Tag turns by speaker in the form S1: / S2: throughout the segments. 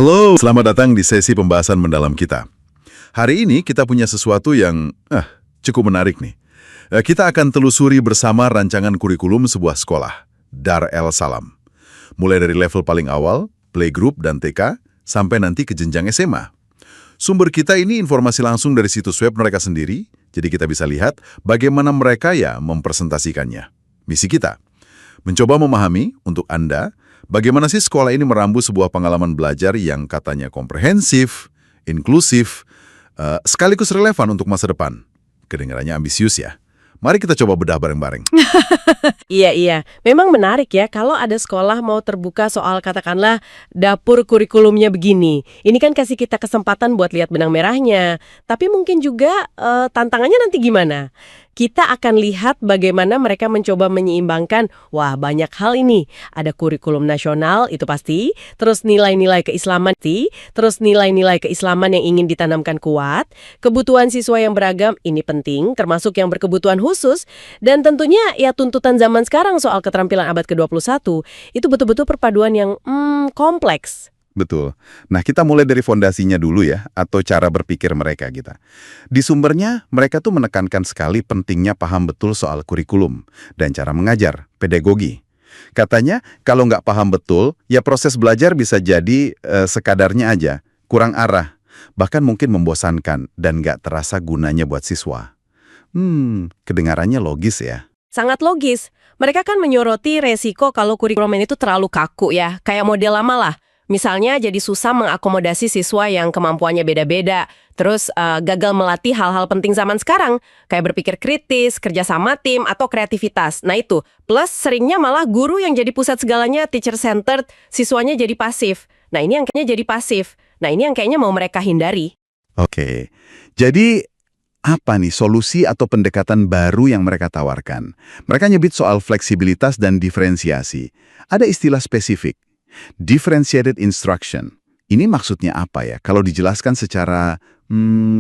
S1: Halo, selamat datang di sesi pembahasan mendalam kita. Hari ini kita punya sesuatu yang cukup menarik nih. Kita akan telusuri bersama rancangan kurikulum sebuah sekolah, Dar El Salam. Mulai dari level paling awal, playgroup dan TK, sampai nanti ke jenjang SMA. Sumber kita ini informasi langsung dari situs web mereka sendiri, jadi kita bisa lihat bagaimana mereka mempresentasikannya. Misi kita, mencoba memahami untuk Anda, bagaimana sih sekolah ini merambu sebuah pengalaman belajar yang katanya komprehensif, inklusif, sekaligus relevan untuk masa depan. Kedengarannya ambisius ya. Mari kita coba bedah bareng-bareng.
S2: Iya. Memang menarik ya kalau ada sekolah mau terbuka soal katakanlah dapur kurikulumnya begini. Ini kan kasih kita kesempatan buat lihat benang merahnya. Tapi mungkin juga tantangannya nanti gimana? Kita akan lihat bagaimana mereka mencoba menyeimbangkan, wah banyak hal ini. Ada kurikulum nasional, itu pasti. Terus nilai-nilai keislaman, terus nilai-nilai keislaman yang ingin ditanamkan kuat. Kebutuhan siswa yang beragam, ini penting, termasuk yang berkebutuhan khusus. Dan tentunya ya tuntutan zaman sekarang soal keterampilan abad ke-21, itu betul-betul perpaduan yang kompleks.
S3: Betul. Nah, kita mulai dari fondasinya dulu ya, atau cara berpikir mereka kita. Di sumbernya, mereka tuh menekankan sekali pentingnya paham betul soal kurikulum dan cara mengajar, pedagogi. Katanya, kalau nggak paham betul, ya proses belajar bisa jadi sekadarnya aja, kurang arah, bahkan mungkin membosankan dan nggak terasa gunanya buat siswa. Kedengarannya logis ya.
S2: Sangat logis. Mereka kan menyoroti resiko kalau kurikulum ini tuh terlalu kaku ya, kayak model lama lah. Misalnya jadi susah mengakomodasi siswa yang kemampuannya beda-beda, terus gagal melatih hal-hal penting zaman sekarang, kayak berpikir kritis, kerja sama tim, atau kreativitas. Nah itu, plus seringnya malah guru yang jadi pusat segalanya, teacher-centered, siswanya jadi pasif. Nah ini yang kayaknya mau mereka hindari.
S3: Oke, jadi apa nih solusi atau pendekatan baru yang mereka tawarkan? Mereka nyebut soal fleksibilitas dan diferensiasi. Ada istilah spesifik. Differentiated instruction. Ini maksudnya apa ya? Kalau dijelaskan secara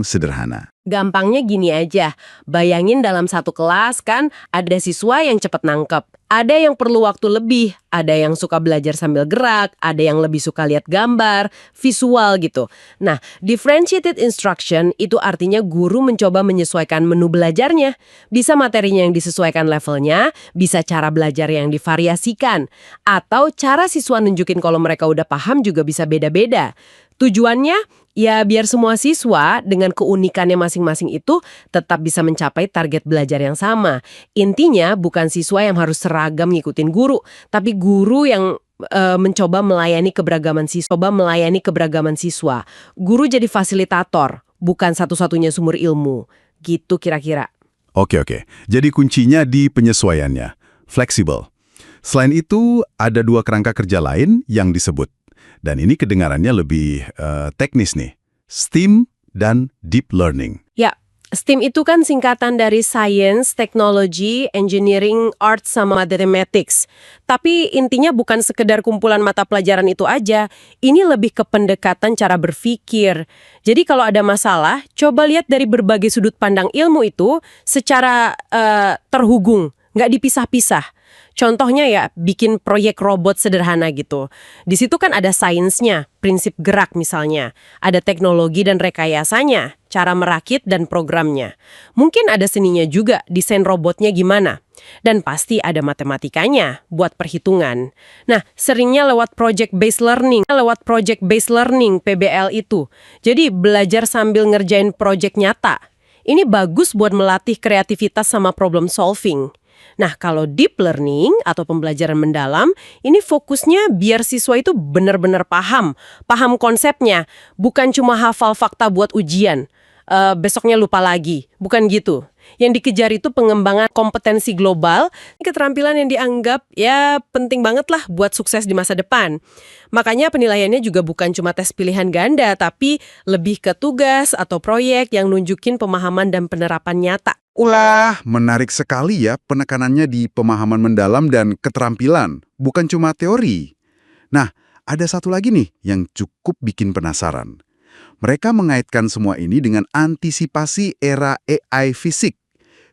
S3: sederhana.
S2: Gampangnya gini aja, bayangin dalam satu kelas kan ada siswa yang cepat nangkep, ada yang perlu waktu lebih, ada yang suka belajar sambil gerak, ada yang lebih suka lihat gambar, visual gitu. Nah, differentiated instruction itu artinya guru mencoba menyesuaikan menu belajarnya. Bisa materinya yang disesuaikan levelnya, bisa cara belajar yang divariasikan, atau cara siswa nunjukin kalau mereka udah paham juga bisa beda-beda. Tujuannya, ya biar semua siswa dengan keunikannya masing-masing itu tetap bisa mencapai target belajar yang sama. Intinya bukan siswa yang harus seragam ngikutin guru, tapi guru yang mencoba melayani keberagaman siswa. Guru jadi fasilitator, bukan satu-satunya sumber ilmu. Gitu kira-kira.
S3: Oke. Jadi kuncinya di penyesuaiannya. Fleksibel. Selain itu, ada dua kerangka kerja lain yang disebut. Dan ini kedengarannya lebih teknis nih. STEAM dan Deep Learning.
S2: Ya, STEAM itu kan singkatan dari Science, Technology, Engineering, Arts, sama Mathematics. Tapi intinya bukan sekedar kumpulan mata pelajaran itu aja. Ini lebih ke pendekatan cara berpikir. Jadi kalau ada masalah, coba lihat dari berbagai sudut pandang ilmu itu secara terhubung, nggak dipisah-pisah. Contohnya ya, bikin proyek robot sederhana gitu. Di situ kan ada sainsnya, prinsip gerak misalnya. Ada teknologi dan rekayasanya, cara merakit dan programnya. Mungkin ada seninya juga, desain robotnya gimana. Dan pasti ada matematikanya, buat perhitungan. Nah, seringnya lewat project-based learning, PBL itu. Jadi belajar sambil ngerjain project nyata. Ini bagus buat melatih kreativitas sama problem solving. Nah, kalau deep learning atau pembelajaran mendalam, ini fokusnya biar siswa itu benar-benar paham konsepnya, bukan cuma hafal fakta buat ujian. Besoknya lupa lagi, bukan gitu. Yang dikejar itu pengembangan kompetensi global, keterampilan yang dianggap ya penting banget lah buat sukses di masa depan. Makanya penilaiannya juga bukan cuma tes pilihan ganda, tapi lebih ke tugas atau proyek yang nunjukin pemahaman dan penerapan nyata.
S3: Ulah, menarik sekali ya penekanannya di pemahaman mendalam dan keterampilan, bukan cuma teori. Nah, ada satu lagi nih yang cukup bikin penasaran. Mereka mengaitkan semua ini dengan antisipasi era AI fisik,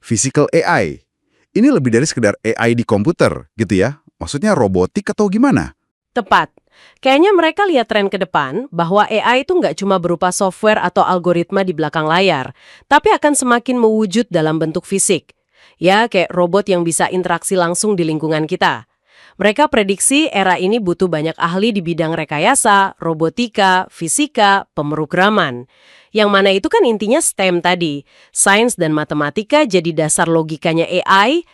S3: physical AI. Ini lebih dari sekedar AI di komputer, gitu ya? Maksudnya robotik atau gimana?
S2: Tepat. Kayaknya mereka lihat tren ke depan bahwa AI itu nggak cuma berupa software atau algoritma di belakang layar, tapi akan semakin mewujud dalam bentuk fisik. Ya, kayak robot yang bisa interaksi langsung di lingkungan kita. Mereka prediksi era ini butuh banyak ahli di bidang rekayasa, robotika, fisika, pemrograman. Yang mana itu kan intinya STEM tadi. Sains dan matematika jadi dasar logikanya AI,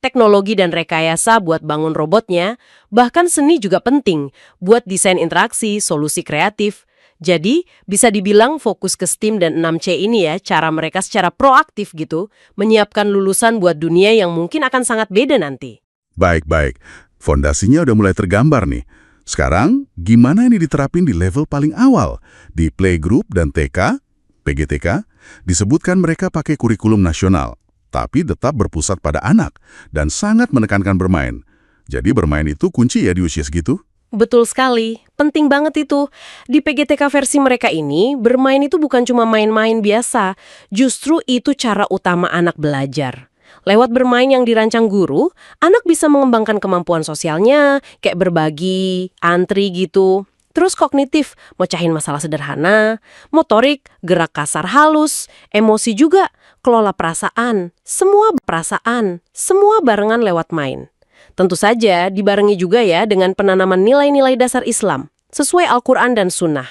S2: teknologi dan rekayasa buat bangun robotnya, bahkan seni juga penting buat desain interaksi, solusi kreatif. Jadi, bisa dibilang fokus ke STEAM dan 6C ini ya, cara mereka secara proaktif gitu, menyiapkan lulusan buat dunia yang mungkin akan sangat beda nanti.
S1: Baik. Fondasinya udah mulai tergambar nih. Sekarang, gimana ini diterapin di level paling awal? Di playgroup dan TK, PGTK, disebutkan mereka pakai kurikulum nasional, tapi tetap berpusat pada anak dan sangat menekankan bermain. Jadi bermain itu kunci ya di usia segitu?
S2: Betul sekali, penting banget itu. Di PGTK versi mereka ini, bermain itu bukan cuma main-main biasa, justru itu cara utama anak belajar. Lewat bermain yang dirancang guru, anak bisa mengembangkan kemampuan sosialnya, kayak berbagi, antri gitu. Terus kognitif, mecahin masalah sederhana, motorik, gerak kasar halus, emosi juga, kelola perasaan, semua barengan lewat main. Tentu saja dibarengi juga ya dengan penanaman nilai-nilai dasar Islam, sesuai Al-Quran dan Sunnah.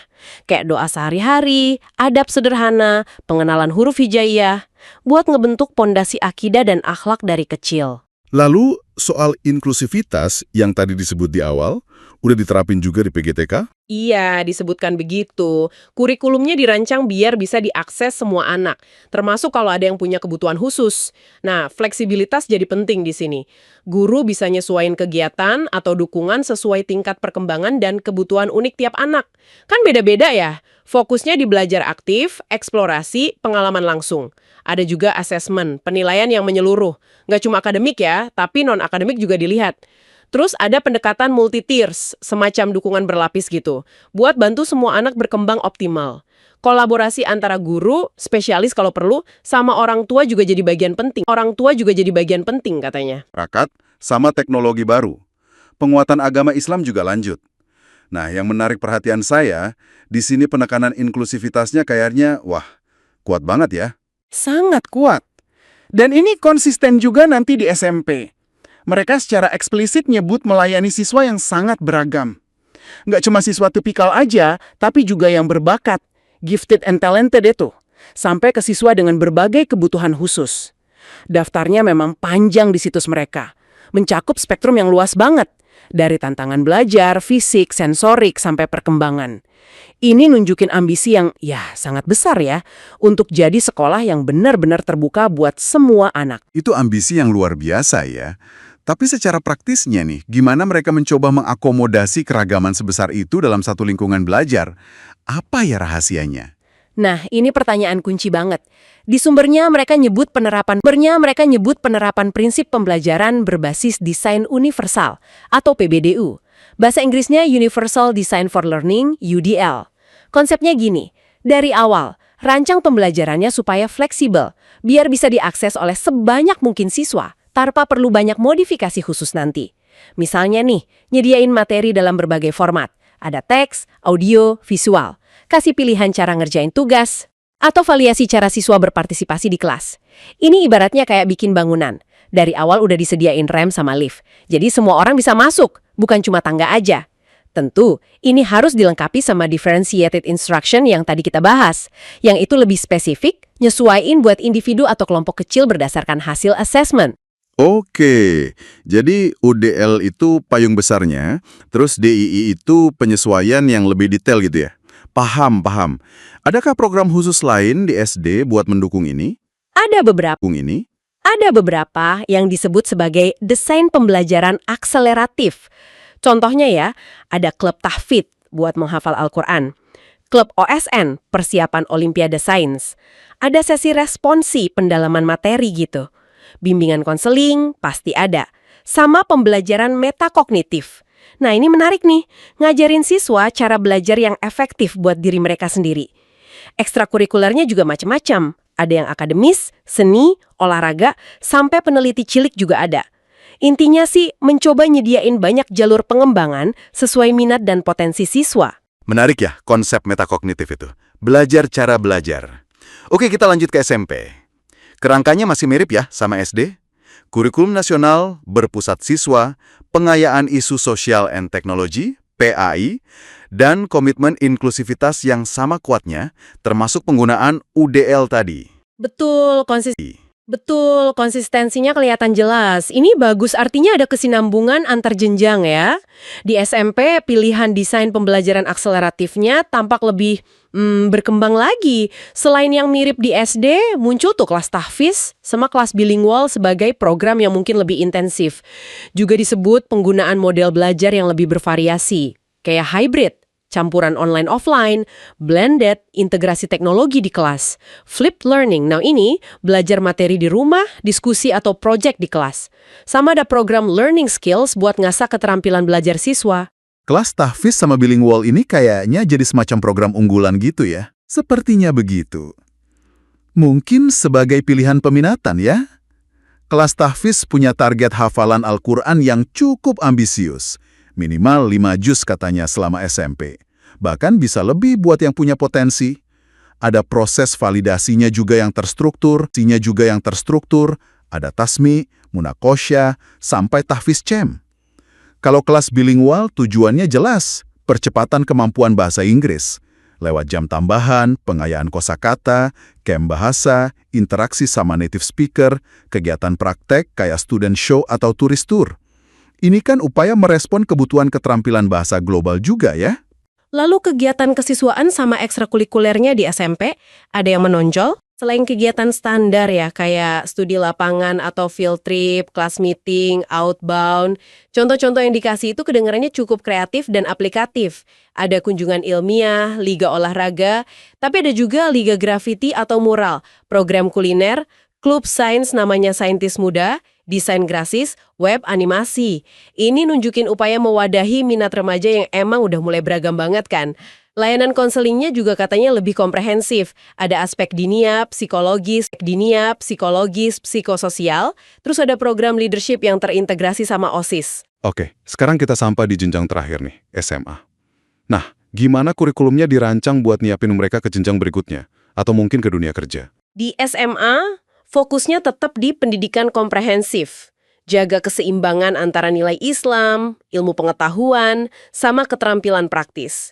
S2: Kayak doa sehari-hari, adab sederhana, pengenalan huruf hijaiyah, buat ngebentuk pondasi akidah dan akhlak dari kecil.
S1: Lalu, soal inklusivitas yang tadi disebut di awal, udah diterapin juga di PGTK?
S2: Iya, disebutkan begitu. Kurikulumnya dirancang biar bisa diakses semua anak, termasuk kalau ada yang punya kebutuhan khusus. Nah, fleksibilitas jadi penting di sini. Guru bisa nyesuaiin kegiatan atau dukungan sesuai tingkat perkembangan dan kebutuhan unik tiap anak. Kan beda-beda ya. Fokusnya di belajar aktif, eksplorasi, pengalaman langsung. Ada juga asesmen, penilaian yang menyeluruh. Nggak cuma akademik ya, tapi non-akademik juga dilihat. Terus ada pendekatan multi-tiers, semacam dukungan berlapis gitu, buat bantu semua anak berkembang optimal. Kolaborasi antara guru, spesialis kalau perlu, sama orang tua juga jadi bagian penting. Katanya.
S3: Rakat sama teknologi baru. Penguatan agama Islam juga lanjut. Nah, yang menarik perhatian saya, di sini penekanan inklusivitasnya kayaknya, kuat banget ya.
S4: Sangat kuat. Dan ini konsisten juga nanti di SMP. Mereka secara eksplisit nyebut melayani siswa yang sangat beragam. Nggak cuma siswa tipikal aja, tapi juga yang berbakat, gifted and talented itu. Sampai ke siswa dengan berbagai kebutuhan khusus. Daftarnya memang panjang di situs mereka. Mencakup spektrum yang luas banget. Dari tantangan belajar, fisik, sensorik, sampai perkembangan. Ini nunjukin ambisi yang sangat besar ya, untuk jadi sekolah yang benar-benar terbuka buat semua anak.
S3: Itu ambisi yang luar biasa ya. Tapi secara praktisnya nih, gimana mereka mencoba mengakomodasi keragaman sebesar itu dalam satu lingkungan belajar? Apa ya rahasianya?
S2: Nah, ini pertanyaan kunci banget. Di sumbernya mereka nyebut penerapan prinsip pembelajaran berbasis desain universal atau PBDU. Bahasa Inggrisnya Universal Design for Learning, UDL. Konsepnya gini, dari awal, rancang pembelajarannya supaya fleksibel, biar bisa diakses oleh sebanyak mungkin siswa, tanpa perlu banyak modifikasi khusus nanti. Misalnya nih, nyediain materi dalam berbagai format. Ada teks, audio, visual. Kasih pilihan cara ngerjain tugas, atau variasi cara siswa berpartisipasi di kelas. Ini ibaratnya kayak bikin bangunan. Dari awal udah disediain rem sama lift. Jadi semua orang bisa masuk, bukan cuma tangga aja. Tentu, ini harus dilengkapi sama differentiated instruction yang tadi kita bahas. Yang itu lebih spesifik, nyesuaiin buat individu atau kelompok kecil berdasarkan hasil assessment.
S3: Oke, jadi UDL itu payung besarnya, terus DII itu penyesuaian yang lebih detail gitu ya? Paham. Adakah program khusus lain di SD buat mendukung ini?
S2: Ada beberapa yang disebut sebagai desain pembelajaran akseleratif. Contohnya ya, ada klub tahfidz buat menghafal Al-Quran, klub OSN, persiapan Olimpiade Sains, ada sesi responsi pendalaman materi gitu. Bimbingan konseling pasti ada, sama pembelajaran metakognitif. Nah ini menarik nih, ngajarin siswa cara belajar yang efektif buat diri mereka sendiri. Ekstrakurikulernya juga macam-macam, ada yang akademis, seni, olahraga, sampai peneliti cilik juga ada. Intinya sih mencoba nyediain banyak jalur pengembangan sesuai minat dan potensi siswa.
S3: Menarik ya konsep metakognitif itu. Belajar cara belajar. Oke, kita lanjut ke SMP. Kerangkanya masih mirip ya sama SD. Kurikulum nasional berpusat siswa, pengayaan isu sosial and teknologi, PAI, dan komitmen inklusivitas yang sama kuatnya, termasuk penggunaan UDL tadi.
S2: Betul, konsistensinya kelihatan jelas. Ini bagus, artinya ada kesinambungan antar jenjang ya. Di SMP, pilihan desain pembelajaran akseleratifnya tampak lebih berkembang lagi. Selain yang mirip di SD, muncul tuh kelas tahfiz sama kelas bilingual sebagai program yang mungkin lebih intensif. Juga disebut penggunaan model belajar yang lebih bervariasi, kayak hybrid, campuran online-offline, blended, integrasi teknologi di kelas, flipped learning. Nah ini, belajar materi di rumah, diskusi atau project di kelas. Sama ada program learning skills buat ngasah keterampilan belajar siswa.
S3: Kelas tahfiz sama bilingual ini kayaknya jadi semacam program unggulan gitu ya? Sepertinya begitu. Mungkin sebagai pilihan peminatan ya? Kelas tahfiz punya target hafalan Al-Quran yang cukup ambisius. Minimal 5 juz katanya selama SMP. Bahkan bisa lebih buat yang punya potensi. Ada proses validasinya juga yang terstruktur, ada tasmi, munakosya, sampai tahfiz cem. Kalau kelas bilingual tujuannya jelas, percepatan kemampuan bahasa Inggris. Lewat jam tambahan, pengayaan kosakata, camp bahasa, interaksi sama native speaker, kegiatan praktek kayak student show atau turis tour. Ini kan upaya merespon kebutuhan keterampilan bahasa global juga ya?
S2: Lalu kegiatan kesiswaan sama ekstrakurikulernya di SMP, ada yang menonjol? Selain kegiatan standar ya, kayak studi lapangan atau field trip, class meeting, outbound, contoh-contoh yang dikasih itu kedengarannya cukup kreatif dan aplikatif. Ada kunjungan ilmiah, liga olahraga, tapi ada juga liga graffiti atau mural, program kuliner, klub sains namanya Saintis Muda, desain grafis, web, animasi. Ini nunjukin upaya mewadahi minat remaja yang emang udah mulai beragam banget kan. Layanan konselingnya juga katanya lebih komprehensif. Ada aspek diniap, psikologis, psikososial, terus ada program leadership yang terintegrasi sama OSIS.
S3: Oke, sekarang kita sampai di jenjang terakhir nih, SMA. Nah, gimana kurikulumnya dirancang buat nyiapin mereka ke jenjang berikutnya? Atau mungkin ke dunia kerja?
S2: Di SMA, fokusnya tetap di pendidikan komprehensif. Jaga keseimbangan antara nilai Islam, ilmu pengetahuan, sama keterampilan praktis.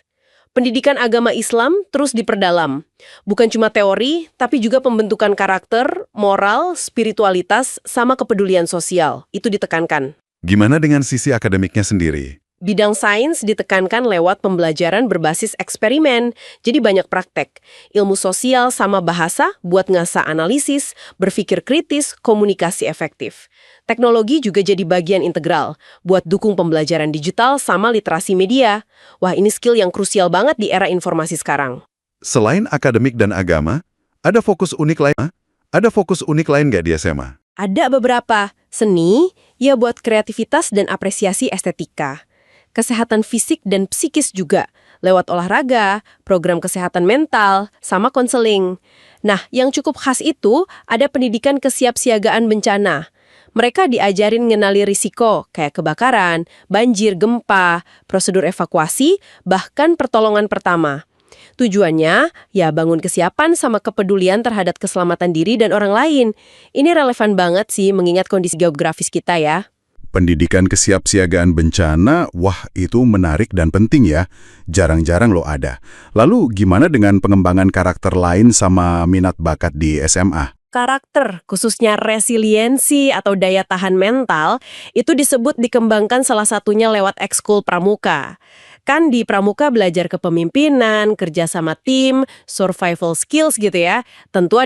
S2: Pendidikan agama Islam terus diperdalam. Bukan cuma teori, tapi juga pembentukan karakter, moral, spiritualitas, sama kepedulian sosial. Itu ditekankan.
S3: Gimana dengan sisi akademiknya sendiri?
S2: Bidang sains ditekankan lewat pembelajaran berbasis eksperimen, jadi banyak praktek. Ilmu sosial sama bahasa buat ngasah analisis, berpikir kritis, komunikasi efektif. Teknologi juga jadi bagian integral, buat dukung pembelajaran digital sama literasi media. Wah, ini skill yang krusial banget di era informasi sekarang.
S3: Selain akademik dan agama, ada fokus unik lain? Ada fokus unik lain nggak di SMA?
S2: Ada beberapa. Seni, ya buat kreativitas dan apresiasi estetika. Kesehatan fisik dan psikis juga, lewat olahraga, program kesehatan mental, sama konseling. Nah, yang cukup khas itu ada pendidikan kesiapsiagaan bencana. Mereka diajarin ngenali risiko, kayak kebakaran, banjir, gempa, prosedur evakuasi, bahkan pertolongan pertama. Tujuannya, ya bangun kesiapan sama kepedulian terhadap keselamatan diri dan orang lain. Ini relevan banget sih mengingat kondisi geografis kita ya.
S3: Pendidikan kesiapsiagaan bencana, wah itu menarik dan penting ya. Jarang-jarang lo ada. Lalu gimana dengan pengembangan karakter lain sama minat bakat di SMA?
S2: Karakter, khususnya resiliensi atau daya tahan mental, itu disebut dikembangkan salah satunya lewat ekskul pramuka. Kan di pramuka belajar kepemimpinan, kerja sama tim, survival skills gitu ya. Tentu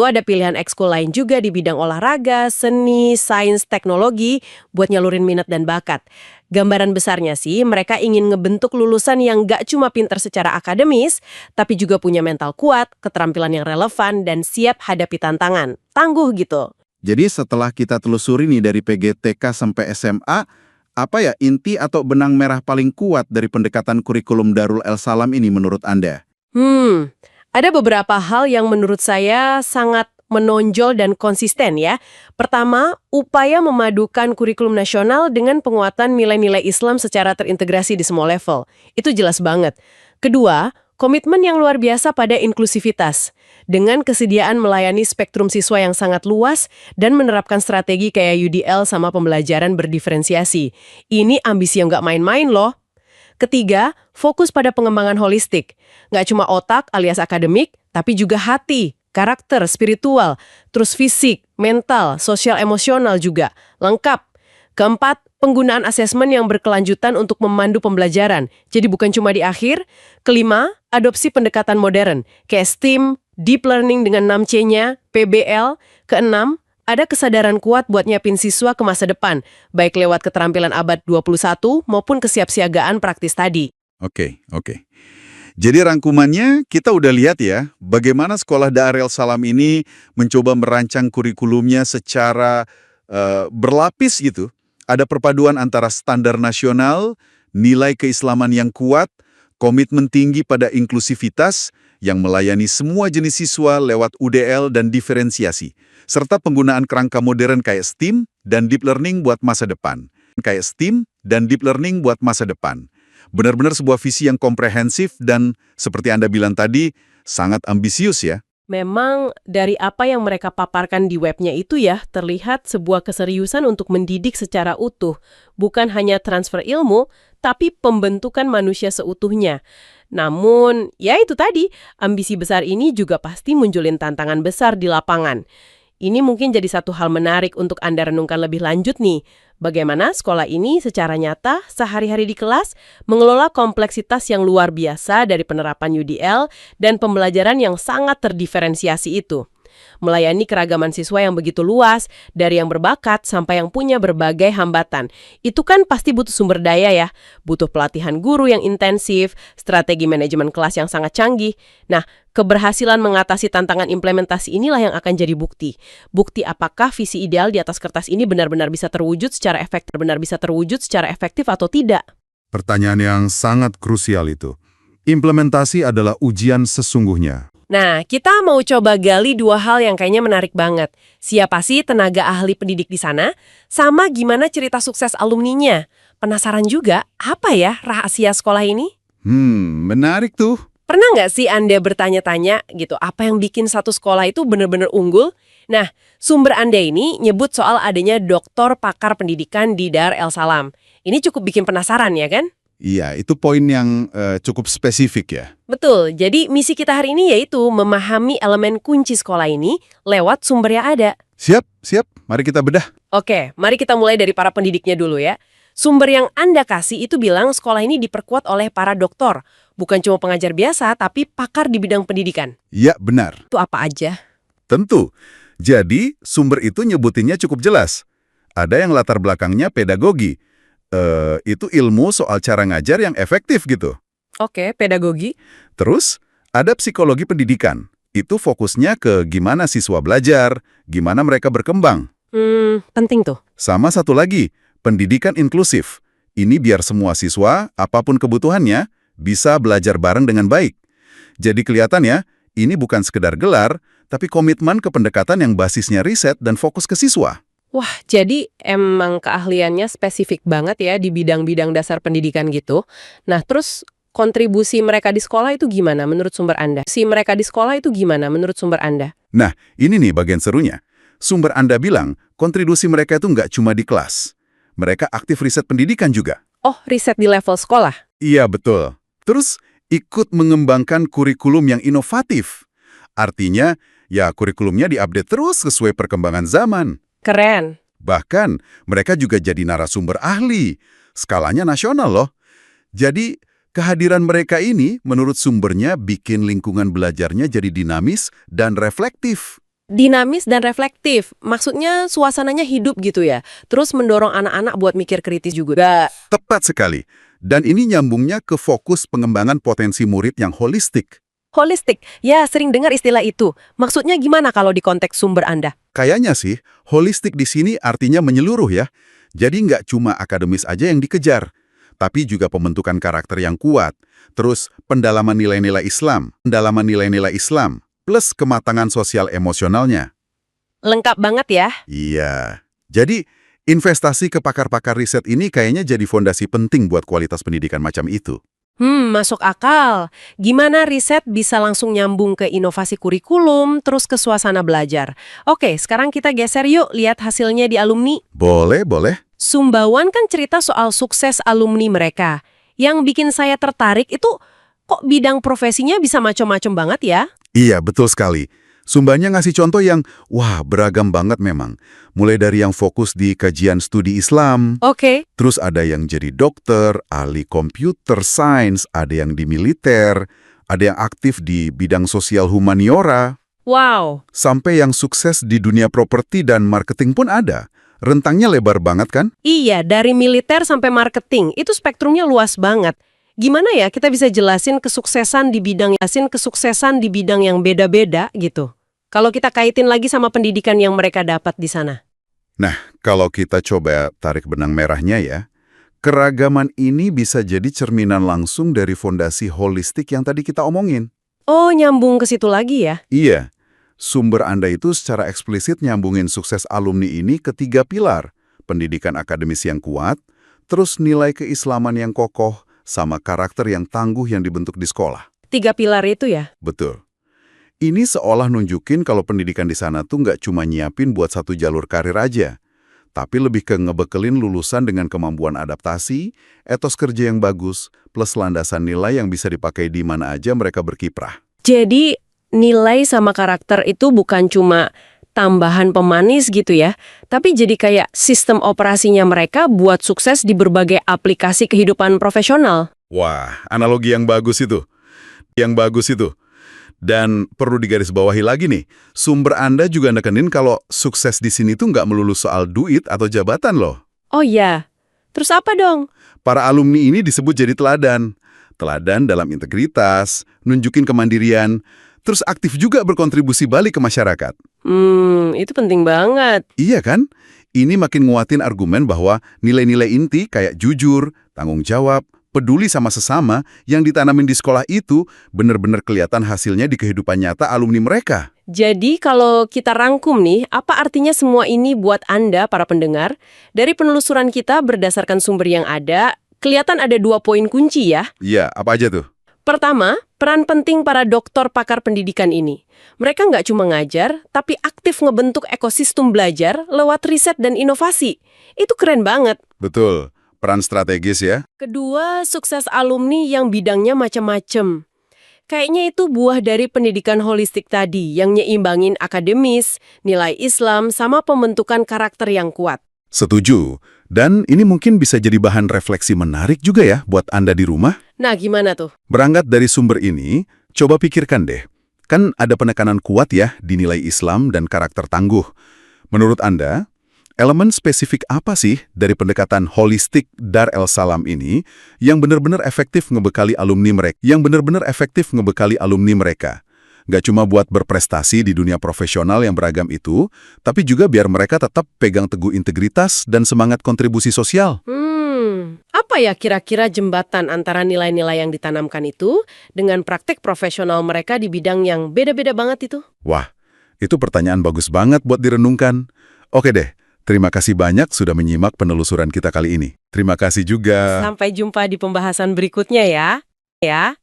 S2: ada pilihan ekskul lain juga di bidang olahraga, seni, sains, teknologi buat nyalurin minat dan bakat. Gambaran besarnya sih, mereka ingin ngebentuk lulusan yang gak cuma pintar secara akademis, tapi juga punya mental kuat, keterampilan yang relevan, dan siap hadapi tantangan. Tangguh gitu.
S3: Jadi setelah kita telusuri nih dari PGTK sampai SMA, apa ya inti atau benang merah paling kuat dari pendekatan kurikulum Darul El-Salam ini menurut Anda?
S2: Ada beberapa hal yang menurut saya sangat menonjol dan konsisten ya. Pertama, upaya memadukan kurikulum nasional dengan penguatan nilai-nilai Islam secara terintegrasi di semua level. Itu jelas banget. Kedua, komitmen yang luar biasa pada inklusivitas. Dengan kesediaan melayani spektrum siswa yang sangat luas dan menerapkan strategi kayak UDL sama pembelajaran berdiferensiasi. Ini ambisi yang nggak main-main loh. Ketiga, fokus pada pengembangan holistik. Nggak cuma otak alias akademik, tapi juga hati, karakter, spiritual, terus fisik, mental, sosial emosional juga. Lengkap. Keempat, penggunaan asesmen yang berkelanjutan untuk memandu pembelajaran. Jadi bukan cuma di akhir. Kelima, adopsi pendekatan modern, kayak STEAM, Deep Learning dengan 6C-nya, PBL. Keenam, ada kesadaran kuat buat nyiapin siswa ke masa depan, baik lewat keterampilan abad 21 maupun kesiapsiagaan praktis tadi.
S3: Oke. Jadi rangkumannya kita udah lihat ya, bagaimana sekolah Dar-el Salam ini mencoba merancang kurikulumnya secara berlapis gitu. Ada perpaduan antara standar nasional, nilai keislaman yang kuat, komitmen tinggi pada inklusivitas yang melayani semua jenis siswa lewat UDL dan diferensiasi, serta penggunaan kerangka modern kayak STEAM dan Deep Learning buat masa depan. Benar-benar sebuah visi yang komprehensif dan, seperti Anda bilang tadi, sangat ambisius ya.
S2: Memang dari apa yang mereka paparkan di webnya itu ya, terlihat sebuah keseriusan untuk mendidik secara utuh. Bukan hanya transfer ilmu, tapi pembentukan manusia seutuhnya. Namun, ya itu tadi, ambisi besar ini juga pasti munculin tantangan besar di lapangan. Ini mungkin jadi satu hal menarik untuk Anda renungkan lebih lanjut nih. Bagaimana sekolah ini secara nyata sehari-hari di kelas mengelola kompleksitas yang luar biasa dari penerapan UDL dan pembelajaran yang sangat terdiferensiasi itu. Melayani keragaman siswa yang begitu luas, dari yang berbakat sampai yang punya berbagai hambatan. Itu kan pasti butuh sumber daya ya, butuh pelatihan guru yang intensif, strategi manajemen kelas yang sangat canggih. Nah, keberhasilan mengatasi tantangan implementasi inilah yang akan jadi bukti. Bukti apakah visi ideal di atas kertas ini benar-benar bisa terwujud secara efektif atau tidak.
S3: Pertanyaan yang sangat krusial itu. Implementasi adalah ujian sesungguhnya.
S2: Nah, kita mau coba gali dua hal yang kayaknya menarik banget. Siapa sih tenaga ahli pendidik di sana? Sama gimana cerita sukses alumninya? Penasaran juga, apa ya rahasia sekolah ini?
S3: Menarik tuh.
S2: Pernah nggak sih Anda bertanya-tanya gitu, apa yang bikin satu sekolah itu benar-benar unggul? Nah, sumber Anda ini nyebut soal adanya doktor pakar pendidikan di Dar-el Salam. Ini cukup bikin penasaran ya kan?
S3: Iya, itu poin yang cukup spesifik ya.
S2: Betul, jadi misi kita hari ini yaitu memahami elemen kunci sekolah ini lewat sumber yang ada.
S3: Siap. Mari kita bedah.
S2: Oke, mari kita mulai dari para pendidiknya dulu ya. Sumber yang Anda kasih itu bilang sekolah ini diperkuat oleh para doktor. Bukan cuma pengajar biasa, tapi pakar di bidang pendidikan.
S3: Iya, benar.
S2: Itu apa aja?
S3: Tentu. Jadi, sumber itu nyebutinnya cukup jelas. Ada yang latar belakangnya pedagogi. Itu ilmu soal cara ngajar yang efektif gitu.
S2: Oke, pedagogi.
S3: Terus, ada psikologi pendidikan. Itu fokusnya ke gimana siswa belajar, gimana mereka berkembang.
S2: Penting tuh.
S3: Sama satu lagi, pendidikan inklusif. Ini biar semua siswa, apapun kebutuhannya, bisa belajar bareng dengan baik. Jadi kelihatan ya, ini bukan sekedar gelar, tapi komitmen ke pendekatan yang basisnya riset dan fokus ke siswa.
S2: Wah, jadi emang keahliannya spesifik banget ya di bidang-bidang dasar pendidikan gitu. Nah, terus kontribusi mereka di sekolah itu gimana menurut sumber Anda?
S3: Nah, ini nih bagian serunya. Sumber Anda bilang, kontribusi mereka itu nggak cuma di kelas. Mereka aktif riset pendidikan juga.
S2: Oh, riset di level sekolah?
S3: Iya, betul. Terus, ikut mengembangkan kurikulum yang inovatif. Artinya, ya kurikulumnya diupdate terus sesuai perkembangan zaman.
S2: Keren.
S3: Bahkan, mereka juga jadi narasumber ahli. Skalanya nasional loh. Jadi, kehadiran mereka ini menurut sumbernya bikin lingkungan belajarnya jadi dinamis dan reflektif.
S2: Dinamis dan reflektif. Maksudnya suasananya hidup gitu ya. Terus mendorong anak-anak buat mikir kritis juga.
S3: Tepat sekali. Dan ini nyambungnya ke fokus pengembangan potensi murid yang holistik.
S2: Holistik. Ya, sering dengar istilah itu. Maksudnya gimana kalau di konteks sumber Anda?
S3: Kayaknya sih, holistik di sini artinya menyeluruh ya. Jadi nggak cuma akademis aja yang dikejar, tapi juga pembentukan karakter yang kuat, terus pendalaman nilai-nilai Islam, plus kematangan sosial emosionalnya.
S2: Lengkap banget ya.
S3: Iya. Jadi, investasi ke pakar-pakar riset ini kayaknya jadi fondasi penting buat kualitas pendidikan macam itu.
S2: Masuk akal. Gimana riset bisa langsung nyambung ke inovasi kurikulum, terus ke suasana belajar? Oke, sekarang kita geser yuk lihat hasilnya di alumni.
S3: Boleh, boleh.
S2: Sumbawan kan cerita soal sukses alumni mereka. Yang bikin saya tertarik itu kok bidang profesinya bisa macam-macam banget ya?
S3: Iya, betul sekali. Sumbanya ngasih contoh yang, wah, beragam banget memang. Mulai dari yang fokus di kajian studi Islam,
S2: Oke.
S3: terus ada yang jadi dokter, ahli computer science, ada yang di militer, ada yang aktif di bidang sosial humaniora,
S2: Wow.
S3: sampai yang sukses di dunia properti dan marketing pun ada. Rentangnya lebar banget kan?
S2: Iya, dari militer sampai marketing, itu spektrumnya luas banget. Gimana ya kita bisa jelasin kesuksesan di bidang yang beda-beda gitu? Kalau kita kaitin lagi sama pendidikan yang mereka dapat di sana.
S3: Nah, kalau kita coba tarik benang merahnya ya, keragaman ini bisa jadi cerminan langsung dari fondasi holistik yang tadi kita omongin.
S2: Oh, nyambung ke situ lagi ya?
S3: Iya, sumber Anda itu secara eksplisit nyambungin sukses alumni ini ke 3 pilar. Pendidikan akademis yang kuat, terus nilai keislaman yang kokoh, sama karakter yang tangguh yang dibentuk di sekolah.
S2: 3 pilar itu ya?
S3: Betul. Ini seolah nunjukin kalau pendidikan di sana tuh nggak cuma nyiapin buat satu jalur karir aja, tapi lebih ke ngebekelin lulusan dengan kemampuan adaptasi, etos kerja yang bagus, plus landasan nilai yang bisa dipakai di mana aja mereka berkiprah.
S2: Jadi, nilai sama karakter itu bukan cuma tambahan pemanis gitu ya, tapi jadi kayak sistem operasinya mereka buat sukses di berbagai aplikasi kehidupan profesional.
S3: Wah, analogi yang bagus itu. Dan perlu digarisbawahi lagi nih, sumber Anda juga nekenin kalau sukses di sini tuh nggak melulu soal duit atau jabatan loh.
S2: Oh iya, terus apa dong?
S3: Para alumni ini disebut jadi teladan. Teladan dalam integritas, nunjukin kemandirian, terus aktif juga berkontribusi balik ke masyarakat.
S2: Itu penting banget.
S3: Iya kan? Ini makin nguatin argumen bahwa nilai-nilai inti kayak jujur, tanggung jawab, peduli sama sesama yang ditanamin di sekolah itu benar-benar kelihatan hasilnya di kehidupan nyata alumni mereka.
S2: Jadi kalau kita rangkum nih, apa artinya semua ini buat Anda, para pendengar? Dari penelusuran kita berdasarkan sumber yang ada, kelihatan ada 2 poin kunci ya.
S3: Iya, apa aja tuh?
S2: Pertama, peran penting para doktor pakar pendidikan ini. Mereka nggak cuma ngajar, tapi aktif ngebentuk ekosistem belajar lewat riset dan inovasi. Itu keren banget.
S3: Betul, peran strategis ya.
S2: Kedua, sukses alumni yang bidangnya macam-macam. Kayaknya itu buah dari pendidikan holistik tadi yang nyeimbangin akademis, nilai Islam, sama pembentukan karakter yang kuat.
S3: Setuju. Dan ini mungkin bisa jadi bahan refleksi menarik juga ya buat Anda di rumah.
S2: Nah, gimana tuh?
S3: Berangkat dari sumber ini, coba pikirkan deh. Kan ada penekanan kuat ya di nilai Islam dan karakter tangguh. Menurut Anda, elemen spesifik apa sih dari pendekatan holistik Dar El Salam ini yang benar-benar efektif ngebekali alumni mereka? Nggak cuma buat berprestasi di dunia profesional yang beragam itu, tapi juga biar mereka tetap pegang teguh integritas dan semangat kontribusi sosial.
S2: Apa ya kira-kira jembatan antara nilai-nilai yang ditanamkan itu dengan praktek profesional mereka di bidang yang beda-beda banget itu?
S3: Wah, itu pertanyaan bagus banget buat direnungkan. Oke deh, terima kasih banyak sudah menyimak penelusuran kita kali ini. Terima kasih juga.
S2: Sampai jumpa di pembahasan berikutnya ya.